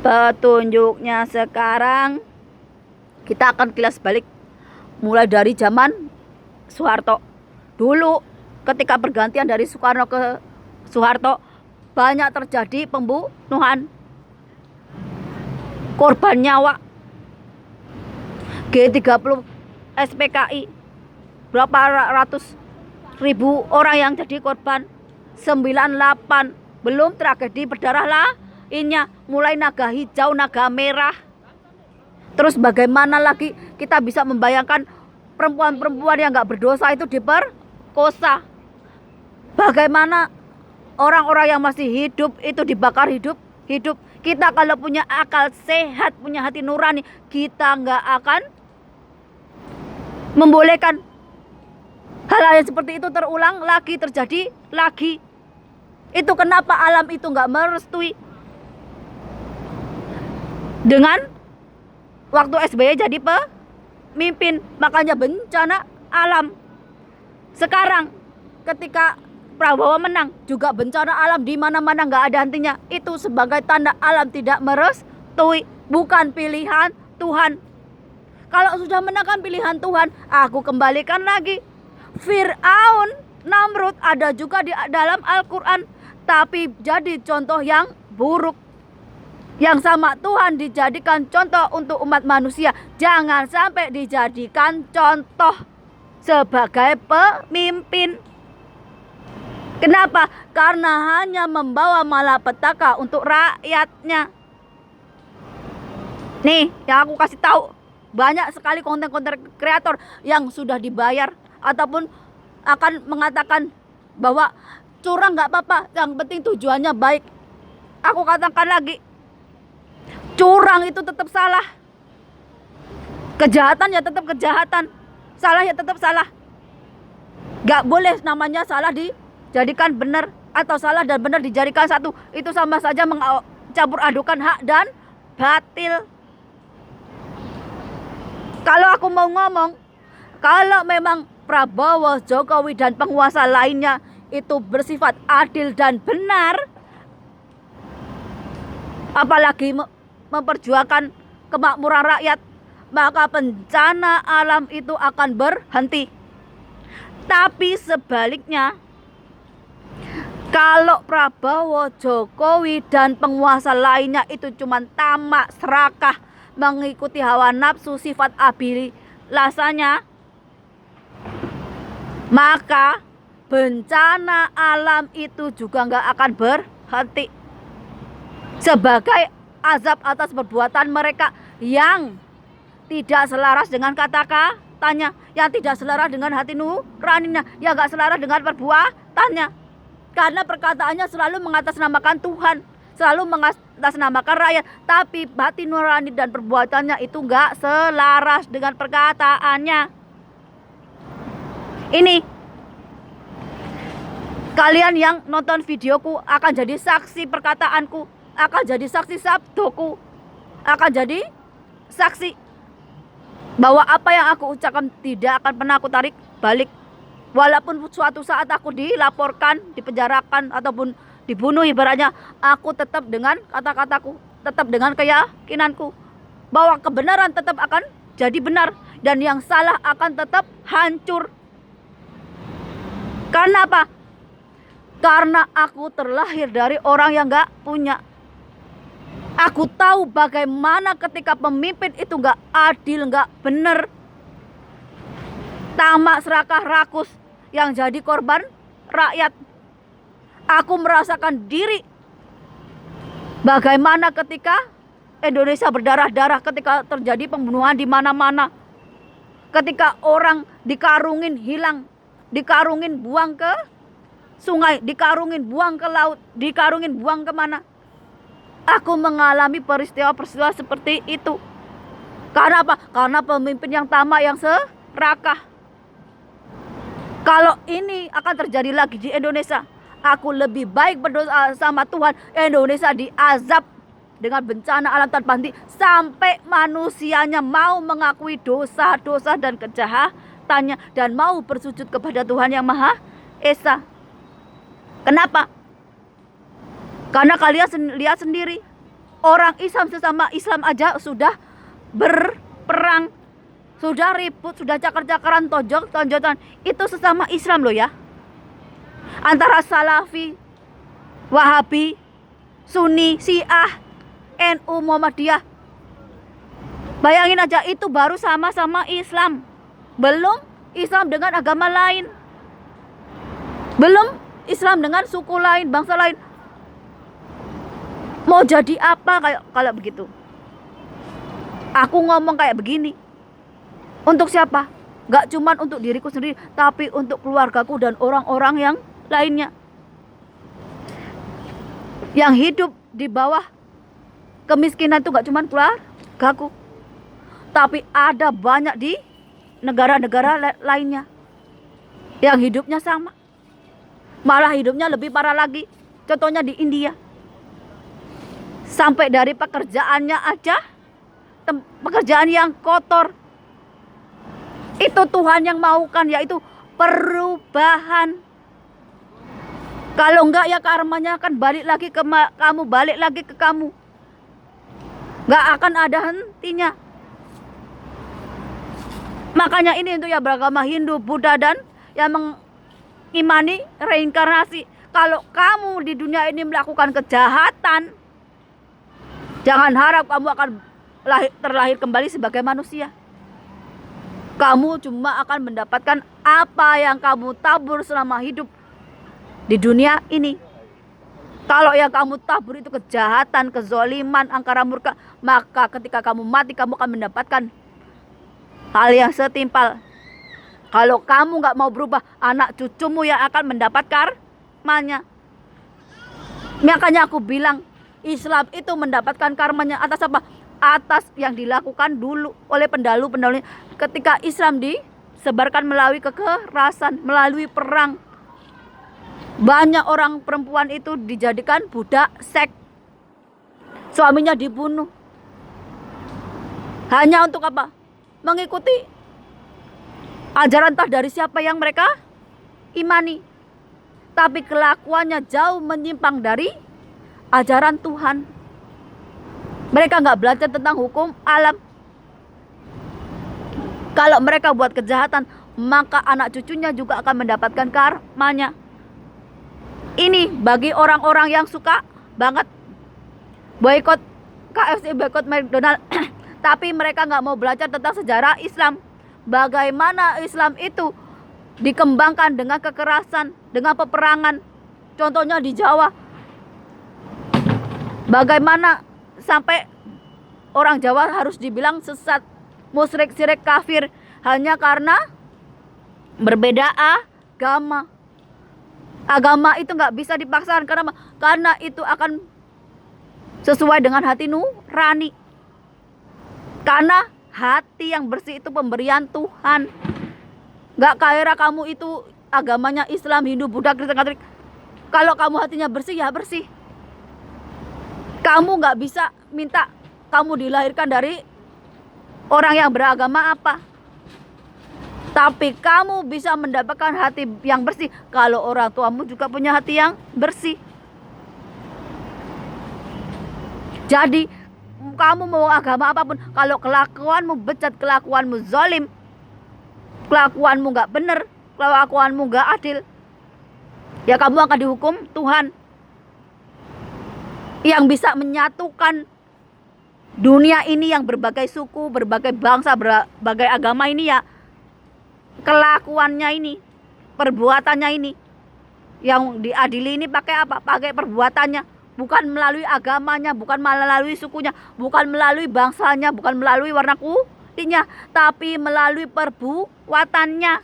Petunjuknya sekarang kita akan kilas balik mulai dari zaman Soeharto. Dulu ketika pergantian dari Soekarno ke Soeharto banyak terjadi pembunuhan, korban nyawa. G30 SPKI berapa ratus ribu orang yang jadi korban. 98 belum tragedi berdarah lainnya, mulai naga hijau, naga merah. Terus bagaimana lagi kita bisa membayangkan perempuan-perempuan yang gak berdosa itu diperkosa? Bagaimana orang-orang yang masih hidup itu dibakar hidup? Kita kalau punya akal sehat, punya hati nurani, kita gak akan membolehkan hal-hal yang seperti itu terulang lagi, terjadi lagi. Itu kenapa alam itu gak merestui. Dengan waktu SBY jadi pemimpin, makanya bencana alam. Sekarang ketika Prabowo menang juga bencana alam di mana-mana, nggak ada hentinya. Itu sebagai tanda alam tidak merestui, bukan pilihan Tuhan. Kalau sudah menang kan pilihan Tuhan. Aku kembalikan lagi, Fir'aun, Namrud ada juga di dalam Al-Quran, tapi jadi contoh yang buruk. Yang sama Tuhan dijadikan contoh untuk umat manusia. Jangan sampai dijadikan contoh sebagai pemimpin. Kenapa? Karena hanya membawa malapetaka untuk rakyatnya. Nih, yang aku kasih tahu, banyak sekali konten-konten kreator yang sudah dibayar ataupun akan mengatakan bahwa curang nggak apa-apa, yang penting tujuannya baik. Aku katakan lagi, curang itu tetap salah. Kejahatan ya tetap kejahatan. Salah ya tetap salah. Gak boleh namanya salah dijadikan benar, atau salah dan benar dijadikan satu. Itu sama saja mencampur adukan hak dan batil. Kalau aku mau ngomong, kalau memang Prabowo, Jokowi dan penguasa lainnya itu bersifat adil dan benar, apalagi memperjuangkan kemakmuran rakyat, maka bencana alam itu akan berhenti. Tapi sebaliknya, kalau Prabowo, Jokowi dan penguasa lainnya itu cuma tamak, serakah, mengikuti hawa nafsu, sifat abilasanya, maka bencana alam itu juga nggak akan berhenti. Sebagai azab atas perbuatan mereka yang tidak selaras dengan kata-katanya, yang tidak selaras dengan hati nuraninya, yang gak selaras dengan perbuatannya. Karena perkataannya selalu mengatasnamakan Tuhan, selalu mengatasnamakan rakyat, tapi hati nurani dan perbuatannya itu gak selaras dengan perkataannya. Ini kalian yang nonton videoku akan jadi saksi perkataanku, akan jadi saksi sabdoku, akan jadi saksi bahwa apa yang aku ucapkan tidak akan pernah aku tarik balik. Walaupun suatu saat aku dilaporkan, dipenjarakan ataupun dibunuh ibaratnya, aku tetap dengan kata-kataku, tetap dengan keyakinanku bahwa kebenaran tetap akan jadi benar dan yang salah akan tetap hancur. Karena apa? Karena aku terlahir dari orang yang gak punya. Aku tahu bagaimana ketika pemimpin itu gak adil, gak benar, tamak, serakah, rakus, yang jadi korban rakyat. Aku merasakan diri bagaimana ketika Indonesia berdarah-darah, ketika terjadi pembunuhan di mana-mana, ketika orang dikarungin hilang, dikarungin buang ke sungai, dikarungin buang ke laut, dikarungin buang kemana. Aku mengalami peristiwa-peristiwa seperti itu. Karena apa? Karena pemimpin yang tamak, yang serakah. Kalau ini akan terjadi lagi di Indonesia, aku lebih baik berdoa sama Tuhan, Indonesia diazab dengan bencana alam tanpa henti sampai manusianya mau mengakui dosa-dosa dan kejahatannya dan mau bersujud kepada Tuhan yang Maha Esa. Kenapa? Karena kalian lihat sendiri, Orang Islam sesama Islam aja sudah berperang, sudah ribut, sudah cakar-cakaran, tonjotan. Itu sesama Islam loh ya. Antara Salafi, Wahabi, Sunni, Syiah, NU, Muhammadiyah. Bayangin aja, itu baru sama-sama Islam. Belum Islam dengan agama lain. Belum Islam dengan suku lain, bangsa lain. Mau jadi apa kalau begitu? Aku ngomong kayak begini. Untuk siapa? Gak cuman untuk diriku sendiri, tapi untuk keluargaku dan orang-orang yang lainnya. Yang hidup di bawah kemiskinan itu gak cuman keluargaku, tapi ada banyak di negara-negara lainnya yang hidupnya sama. Malah hidupnya lebih parah lagi. Contohnya di India. Sampai dari pekerjaannya aja, pekerjaan yang kotor. Itu Tuhan yang maukan, yaitu perubahan. Kalau enggak ya karmanya akan balik lagi ke kamu, balik lagi ke kamu. Enggak akan ada hentinya. Makanya ini untuk yang beragama Hindu, Buddha, dan yang mengimani reinkarnasi. Kalau kamu di dunia ini melakukan kejahatan, jangan harap kamu akan terlahir kembali sebagai manusia. Kamu cuma akan mendapatkan apa yang kamu tabur selama hidup di dunia ini. Kalau yang kamu tabur itu kejahatan, kezoliman, angkara murka, maka ketika kamu mati kamu akan mendapatkan hal yang setimpal. Kalau kamu gak mau berubah, anak cucumu yang akan mendapat karmanya. Makanya aku bilang Islam itu mendapatkan karmanya atas apa? Atas yang dilakukan dulu oleh pendahulu-pendahulunya. Ketika Islam disebarkan melalui kekerasan, melalui perang, banyak orang perempuan itu dijadikan budak seks. Suaminya dibunuh. Hanya untuk apa? Mengikuti ajaran entah dari siapa yang mereka imani. Tapi kelakuannya jauh menyimpang dari ajaran Tuhan. Mereka nggak belajar tentang hukum alam. Kalau mereka buat kejahatan, maka anak cucunya juga akan mendapatkan karmanya. Ini bagi orang-orang yang suka banget boykot KFC, boykot McDonald. Tapi mereka nggak mau belajar tentang sejarah Islam. Bagaimana Islam itu dikembangkan dengan kekerasan, dengan peperangan. Contohnya di Jawa. Bagaimana sampai orang Jawa harus dibilang sesat, musyrik, syirik, kafir, hanya karena berbeda agama. Agama itu nggak bisa dipaksakan karena itu akan sesuai dengan hati nurani. Karena hati yang bersih itu pemberian Tuhan. Nggak kira kamu itu agamanya Islam, Hindu, Buddha, Kristen, Katolik. Kalau kamu hatinya bersih ya bersih. Kamu nggak bisa minta kamu dilahirkan dari orang yang beragama apa. Tapi kamu bisa mendapatkan hati yang bersih kalau orang tuamu juga punya hati yang bersih. Jadi kamu mau agama apapun, kalau kelakuanmu bejat, kelakuanmu zalim, kelakuanmu gak benar, kelakuanmu gak adil, ya kamu akan dihukum Tuhan. Yang bisa menyatukan dunia ini yang berbagai suku, berbagai bangsa, berbagai agama ini ya kelakuannya ini, perbuatannya ini. Yang diadili ini pakai apa? Pakai perbuatannya, bukan melalui agamanya, bukan melalui sukunya, bukan melalui bangsanya, bukan melalui warna kulitnya, tapi melalui perbuatannya,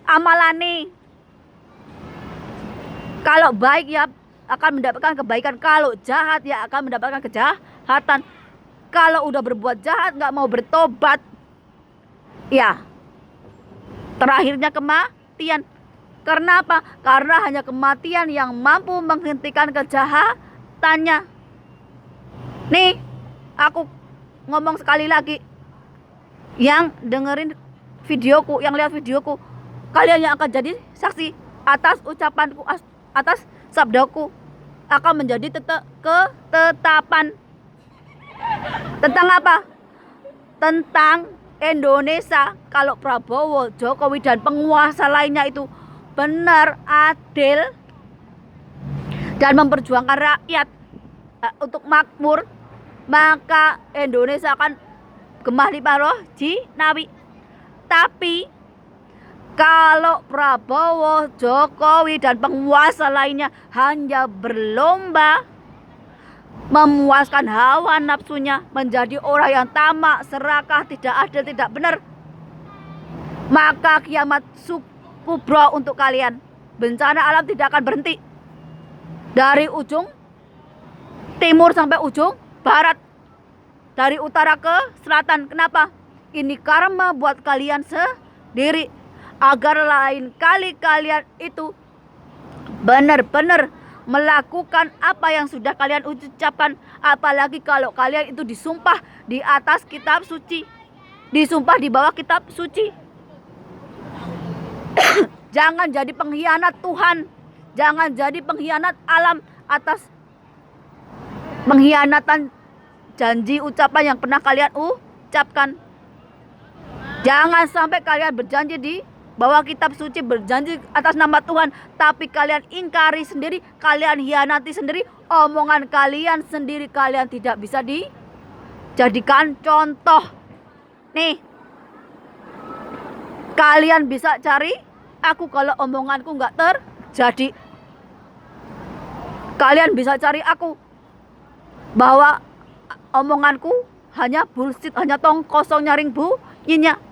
amalane. Kalau baik ya akan mendapatkan kebaikan, kalau jahat ya akan mendapatkan kejahatan. Kalau udah berbuat jahat nggak mau bertobat, ya terakhirnya kematian. Karena apa? Karena hanya kematian yang mampu menghentikan kejahatannya. Nih, aku ngomong sekali lagi. Yang dengerin videoku, yang lihat videoku, kalian yang akan jadi saksi atas ucapanku, atas sabdaku, akan menjadi ketetapan Tentang apa? Tentang Indonesia. Kalau Prabowo, Jokowi dan penguasa lainnya itu benar, adil, dan memperjuangkan rakyat untuk makmur, maka Indonesia akan gemah limpah roh jinawi. Tapi kalau Prabowo, Jokowi, dan penguasa lainnya hanya berlomba memuaskan hawa nafsunya, menjadi orang yang tamak, serakah, tidak adil, tidak benar, maka kiamat kubro untuk kalian. Bencana alam tidak akan berhenti dari ujung timur sampai ujung barat, dari utara ke selatan. Kenapa? Ini karma buat kalian sendiri, agar lain kali kalian itu benar-benar melakukan apa yang sudah kalian ucapkan. Apalagi kalau kalian itu disumpah di atas kitab suci, disumpah di bawah kitab suci. Jangan jadi pengkhianat Tuhan, jangan jadi pengkhianat alam atas pengkhianatan janji ucapan yang pernah kalian ucapkan. Jangan sampai kalian berjanji di bawah kitab suci, berjanji atas nama Tuhan, tapi kalian ingkari sendiri, kalian hianati sendiri, omongan kalian sendiri kalian tidak bisa dijadikan contoh. Nih, kalian bisa cari aku kalau omonganku nggak terjadi. Kalian bisa cari aku bahwa omonganku hanya bullshit, hanya tong kosong nyaring bunyinya.